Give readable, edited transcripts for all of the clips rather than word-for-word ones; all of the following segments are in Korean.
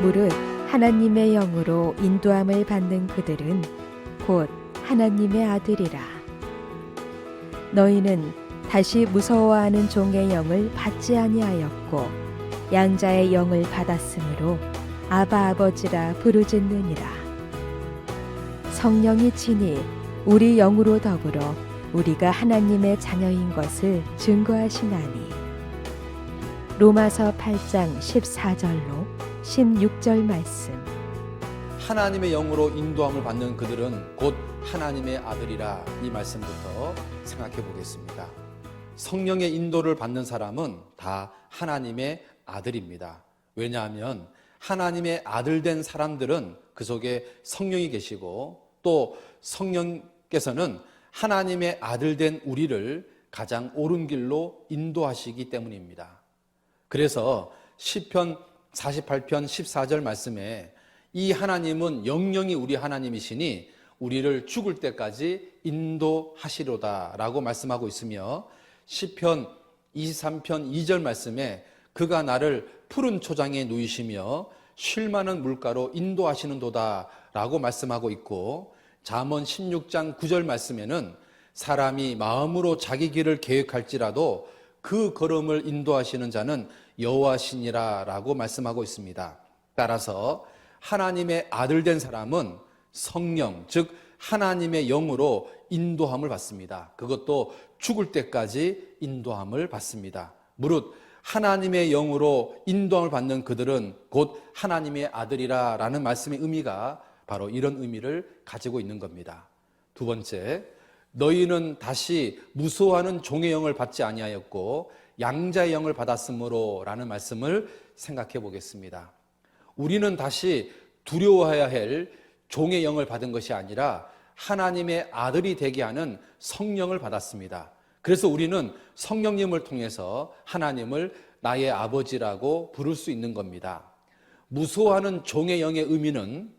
무릇 하나님의 영으로 인도함을 받는 그들은 곧 하나님의 아들이라. 너희는 다시 무서워하는 종의 영을 받지 아니하였고 양자의 영을 받았으므로 아바 아버지라 부르짖느니라. 성령이 친히 우리 영으로 더불어 우리가 하나님의 자녀인 것을 증거하시나니. 로마서 8장 14절로 16절 말씀. 하나님의 영으로 인도함을 받는 그들은 곧 하나님의 아들이라. 이 말씀부터 생각해 보겠습니다. 성령의 인도를 받는 사람은 다 하나님의 아들입니다. 왜냐하면 하나님의 아들 된 사람들은 그 속에 성령이 계시고 또 성령께서는 하나님의 아들 된 우리를 가장 옳은 길로 인도하시기 때문입니다. 그래서 시편 48편 14절 말씀에 이 하나님은 영영이 우리 하나님이시니 우리를 죽을 때까지 인도하시로다 라고 말씀하고 있으며, 시편 23편 2절 말씀에 그가 나를 푸른 초장에 누이시며 쉴 만한 물가로 인도하시는도다 라고 말씀하고 있고, 잠언 16장 9절 말씀에는 사람이 마음으로 자기 길을 계획할지라도 그 걸음을 인도하시는 자는 여호와시니라 라고 말씀하고 있습니다. 따라서 하나님의 아들 된 사람은 성령, 즉 하나님의 영으로 인도함을 받습니다. 그것도 죽을 때까지 인도함을 받습니다. 무릇 하나님의 영으로 인도함을 받는 그들은 곧 하나님의 아들이라 라는 말씀의 의미가 바로 이런 의미를 가지고 있는 겁니다. 두 번째, 너희는 다시 무소하는 종의 영을 받지 아니하였고 양자의 영을 받았으므로 라는 말씀을 생각해 보겠습니다. 우리는 다시 두려워해야 할 종의 영을 받은 것이 아니라 하나님의 아들이 되게 하는 성령을 받았습니다. 그래서 우리는 성령님을 통해서 하나님을 나의 아버지라고 부를 수 있는 겁니다. 무소하는 종의 영의 의미는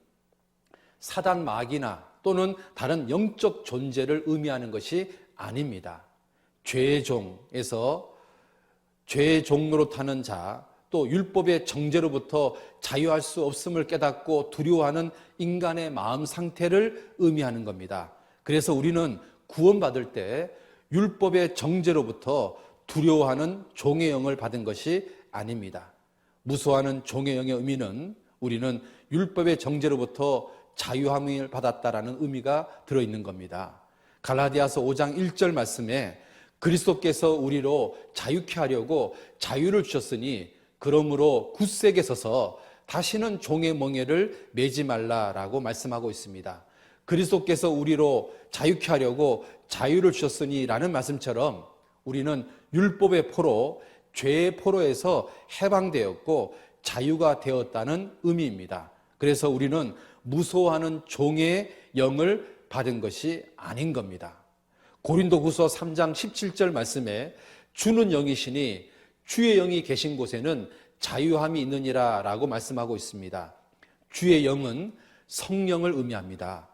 사단 마귀나 또는 다른 영적 존재를 의미하는 것이 아닙니다. 죄의 종에서 죄의 종으로 타는 자, 또 율법의 정죄로부터 자유할 수 없음을 깨닫고 두려워하는 인간의 마음 상태를 의미하는 겁니다. 그래서 우리는 구원받을 때 율법의 정죄로부터 두려워하는 종의 영을 받은 것이 아닙니다. 무소하는 종의 영의 의미는 우리는 율법의 정죄로부터 자유함을 받았다라는 의미가 들어있는 겁니다. 갈라디아서 5장 1절 말씀에 그리스도께서 우리로 자유케 하려고 자유를 주셨으니 그러므로 굳세게 서서 다시는 종의 멍에를 매지 말라라고 말씀하고 있습니다. 그리스도께서 우리로 자유케 하려고 자유를 주셨으니 라는 말씀처럼 우리는 율법의 포로, 죄의 포로에서 해방되었고 자유가 되었다는 의미입니다. 그래서 우리는 무소하는 종의 영을 받은 것이 아닌 겁니다. 고린도후서 3장 17절 말씀에 주는 영이시니 주의 영이 계신 곳에는 자유함이 있느니라 라고 말씀하고 있습니다. 주의 영은 성령을 의미합니다.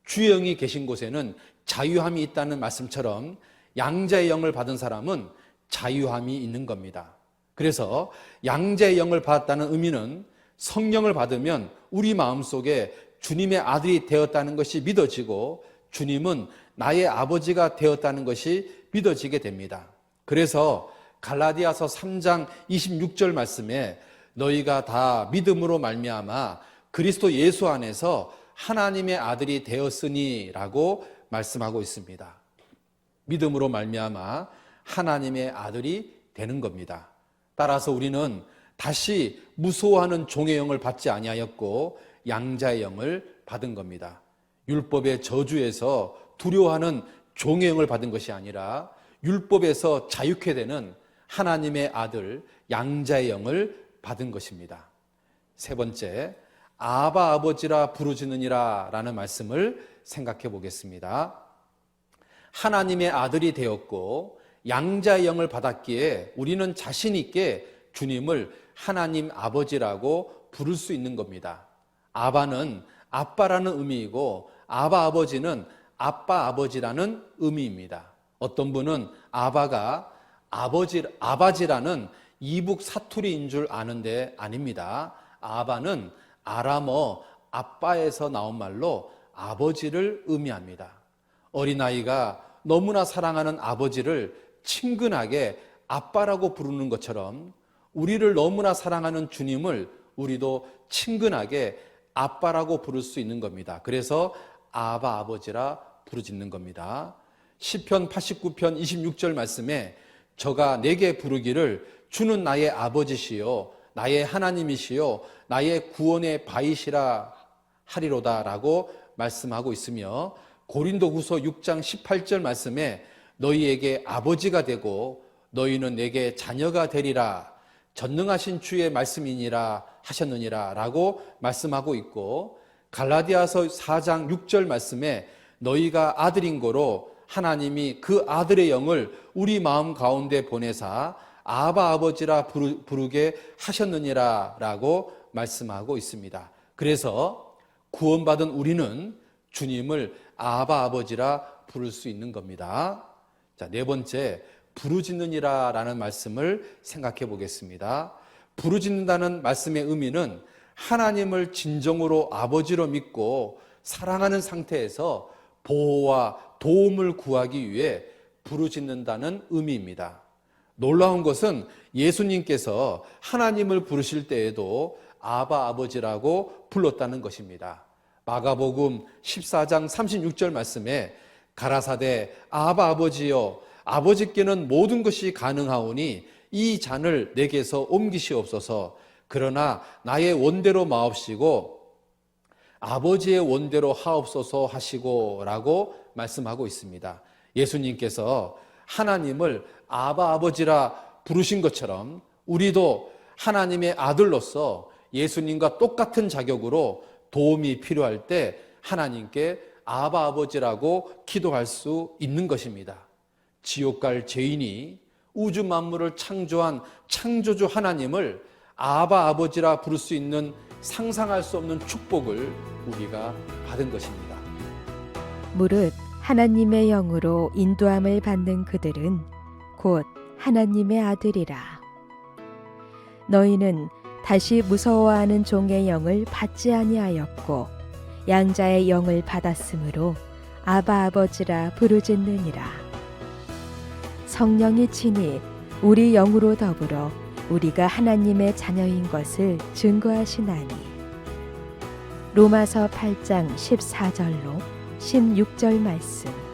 주의 영이 계신 곳에는 자유함이 있다는 말씀처럼 양자의 영을 받은 사람은 자유함이 있는 겁니다. 그래서 양자의 영을 받았다는 의미는 성령을 받으면 우리 마음속에 주님의 아들이 되었다는 것이 믿어지고 주님은 나의 아버지가 되었다는 것이 믿어지게 됩니다. 그래서 갈라디아서 3장 26절 말씀에 너희가 다 믿음으로 말미암아 그리스도 예수 안에서 하나님의 아들이 되었으니 라고 말씀하고 있습니다. 믿음으로 말미암아 하나님의 아들이 되는 겁니다. 따라서 우리는 다시 무소하는 종의 영을 받지 아니하였고 양자의 영을 받은 겁니다. 율법의 저주에서 두려워하는 종의 영을 받은 것이 아니라 율법에서 자유케 되는 하나님의 아들 양자의 영을 받은 것입니다. 세 번째, 아바 아버지라 부르짖느니라 라는 말씀을 생각해 보겠습니다. 하나님의 아들이 되었고 양자의 영을 받았기에 우리는 자신 있게 주님을 하나님 아버지라고 부를 수 있는 겁니다. 아바는 아빠라는 의미이고 아바 아버지는 아빠 아버지라는 의미입니다. 어떤 분은 아바가 아바지라는 이북 사투리인 줄 아는데 아닙니다. 아바는 아람어 아빠에서 나온 말로 아버지를 의미합니다. 어린아이가 너무나 사랑하는 아버지를 친근하게 아빠라고 부르는 것처럼 우리를 너무나 사랑하는 주님을 우리도 친근하게 아빠라고 부를 수 있는 겁니다. 그래서 아바 아버지라 부르짖는 겁니다. 시편 89편 26절 말씀에 저가 내게 부르기를 주는 나의 아버지시요 나의 하나님이시요 나의 구원의 바위시라 하리로다 라고 말씀하고 있으며, 고린도후서 6장 18절 말씀에 너희에게 아버지가 되고 너희는 내게 자녀가 되리라 전능하신 주의 말씀이니라 하셨느니라 라고 말씀하고 있고, 갈라디아서 4장 6절 말씀에 너희가 아들인 거로 하나님이 그 아들의 영을 우리 마음 가운데 보내사 아바 아버지라 부르게 하셨느니라 라고 말씀하고 있습니다. 그래서 구원받은 우리는 주님을 아바 아버지라 부를 수 있는 겁니다. 자, 네 번째, 부르짖느니라 라는 말씀을 생각해 보겠습니다. 부르짖는다는 말씀의 의미는 하나님을 진정으로 아버지로 믿고 사랑하는 상태에서 보호와 도움을 구하기 위해 부르짖는다는 의미입니다. 놀라운 것은 예수님께서 하나님을 부르실 때에도 아바 아버지라고 불렀다는 것입니다. 마가복음 14장 36절 말씀에 가라사대 아바 아버지여 아버지께는 모든 것이 가능하오니 이 잔을 내게서 옮기시옵소서. 그러나 나의 원대로 마옵시고 아버지의 원대로 하옵소서 하시고 라고 말씀하고 있습니다. 예수님께서 하나님을 아바 아버지라 부르신 것처럼 우리도 하나님의 아들로서 예수님과 똑같은 자격으로 도움이 필요할 때 하나님께 아바 아버지라고 기도할 수 있는 것입니다. 지옥 갈 죄인이 우주 만물을 창조한 창조주 하나님을 아바 아버지라 부를 수 있는 상상할 수 없는 축복을 우리가 받은 것입니다. 무릇 하나님의 영으로 인도함을 받는 그들은 곧 하나님의 아들이라. 너희는 다시 무서워하는 종의 영을 받지 아니하였고 양자의 영을 받았으므로 아바 아버지라 부르짖느니라. 성령이 친히 우리 영으로 더불어 우리가 하나님의 자녀인 것을 증거하시나니. 로마서 8장 14절로 16절 말씀.